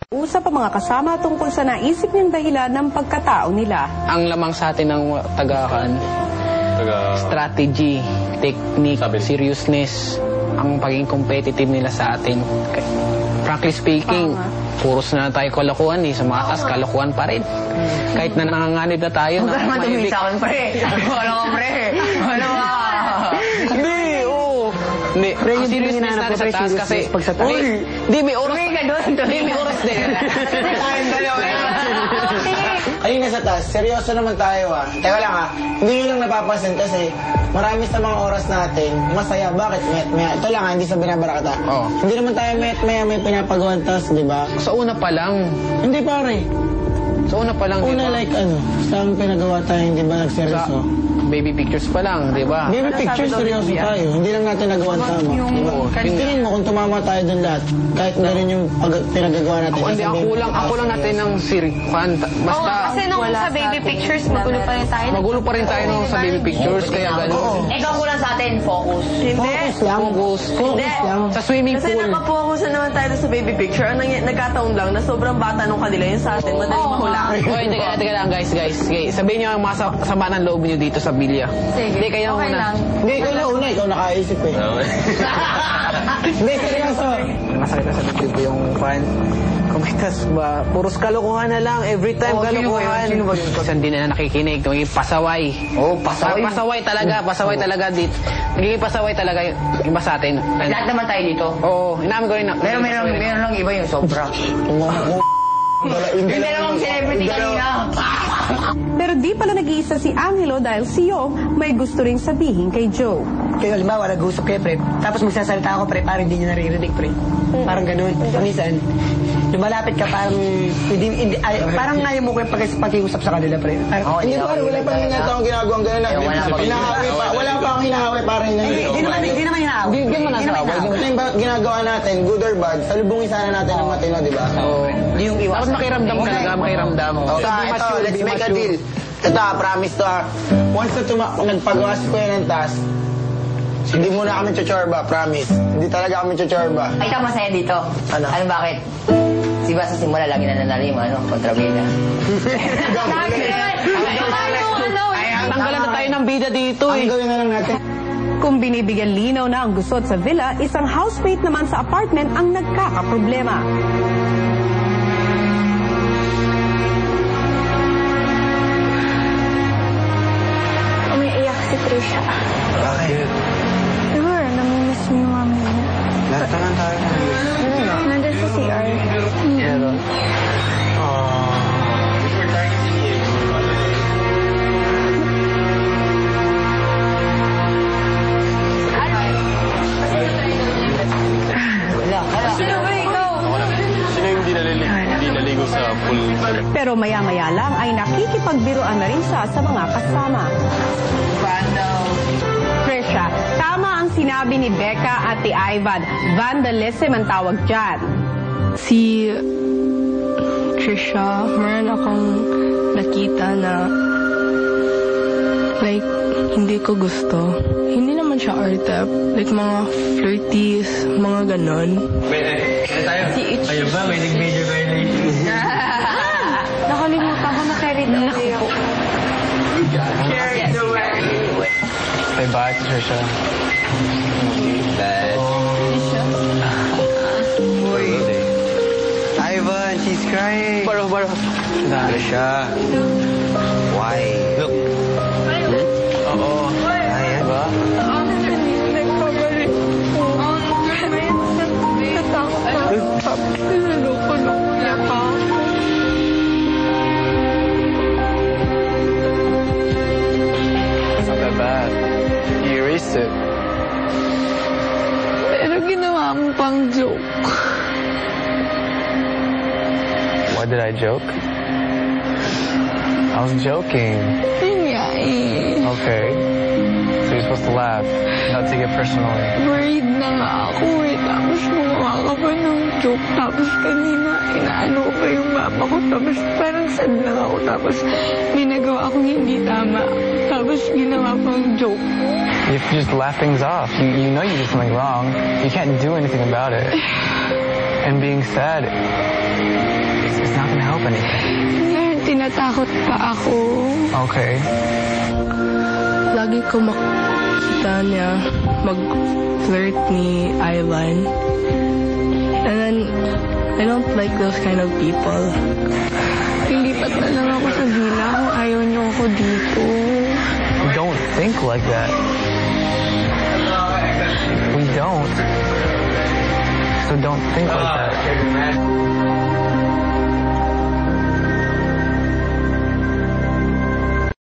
Usap ang mga kasama tungkol sa naisip niyang dahilan ng pagkatao nila. Ang lamang sa atin ng strategy, technique, seriousness, ang pagiging competitive nila sa atin. Frankly speaking, puros na tayo kalokohan sa mga taas, kalokohan pa rin. Kahit na nanganganib na tayo. Huwag ka naman tumingin sa akin, pre. Wala ka, pre. Wala ka. Hindi, oo. Hindi, ang seriousness natin sa taas kasi... Hindi, may oras. Hindi, may oras din. Ayun nga sa taas, seryoso naman tayo Teka lang hindi nyo lang napapansin kasi marami sa mga oras natin, masaya. Bakit? Met-maya. Ito lang hindi sa binabara kita. Hindi naman tayo met-maya may pinapagawan tas, di ba? Sa una pa lang. Hindi pare. Sa una pa lang, di ba? Una like saan pinagawa tayo, hindi ba nagseryoso? Baby pictures pa lang, di ba? Baby pictures, seryoso tayo. Hindi lang natin nagawa tama. Di ba? Tingin mo kung tumama tayo dun lahat, kahit ganun yung pinagagawa natin. Hindi, ako lang natin ng basta... Kasi nung sa baby pictures, magulo pa rin tayo. Magulo pa rin tayo nung sa baby pictures, kaya gano'n. Ikaw kulang sa atin, focus. Focus lang. Focus lang. Sa swimming pool. Kasi nakapokusan naman tayo sa baby picture. Ang nagkataon lang na sobrang bata nung kanila yung sa atin. Madaling mahula. Oy, teka lang guys. Sabihin nyo ang mga sama ng loob nyo dito sa Bilya. Sige, hindi, kayo okay muna. lang. Hindi, ikaw na una. Ikaw nakaisip Hindi, seryoso. Masakit na sa dibdib ko yung fan. Kumitas ba? Puros kalokohan na lang. Every time kalokohan. Sino ba yun? Kasi hindi na nakikinig. Nagiging pasaway. Pasaway. Pasaway talaga dito. Nagiging pasaway talaga yung iba sa atin. Lahat naman tayo dito. Oo, inamin ko rin na. Meron lang iba yung sobra. Hindi namang celebrity kanina. Pero di pala nag-iisa si Angelo dahil si Yo may gusto ring sabihin kay Joe. Kaya halimbawa, nag-usap kayo, pre. Tapos magsasalita ako, pre, parang hindi niya naririnig, pre. Parang ganun. Minsan, lumalapit ka, parang ayaw mo ko yung pag-iusap sa kanila, pre. Hindi pa, wala pa rin natin akong ginagawang gano'n na. Wala pa akong hinahawi, parang Hindi naman hinahawi. Hindi naman hinahawi. Yung ginagawa natin, good or bad, salubungin sana natin ang matino, di ba? Yung iwas. Tapos makiramdam talaga, makiramdam. Ito, let's make a deal. Ito promise to Once na nagpagawa si Kuya ng task, hindi muna kami chuchorba, promise. Hindi talaga kami chuchorba. Ikaw masaya dito. Ano? Bakit? Diba sa simula, lagi na nanalo yung kontrabida. Tanggalan na tayo ng bida dito Ang gawin na lang natin. Kung binibigyan linaw na ang gusot sa villa, isang housemate naman sa apartment ang nagkakaproblema. Umiiyak si Trisha. Bakit? Siguro, namimiss mo yung mami niya. Lahat naman tayo Nandun sa CR. Meron. Sino ba ikaw? Sino yung hindi naligo sa pool? Pero maya-maya lang ay nakikipagbiruan na rin siya sa mga kasama. Trisha, tama ang sinabi ni Becca at ni Ivan. Vandalism ang tawag dyan. Si Trisha, meron akong nakita na like, hindi ko gusto. Hindi naman siya arte. Like, mga flirties, mga ganon. Ayun ba? May nag-major violation. Nakalimutan ko na carried away ako. Carried away. Say bye, Trisha. Bye. Ivan, she's crying. Baro. Trisha. Why? Look. Oo. Ayan ba? It's not that bad. You erased it. Pero ginawa mo pang joke. Why did I joke? I was joking. Yun nga eh. Okay. So you're supposed to laugh, not take it personally. Worried na nga ako eh. Tapos gumawa ka pa ng joke. Tapos kanina, inaano ko pa yung mama ko. Tapos parang sad lang ako. Tapos may nagawa akong hindi tama. Tapos ginawa pang joke. You have to just laugh things off. You know you did something wrong. You can't do anything about it. And being sad, anything? Ngayon, tinatakot pa ako. Okay. Lagi ko makita niya mag-flirt ni Ivan. And then, I don't like those kind of people. Lilipat na lang ako sa villa kung ayaw niyo ako dito. Don't think like that. We don't. So don't think like that.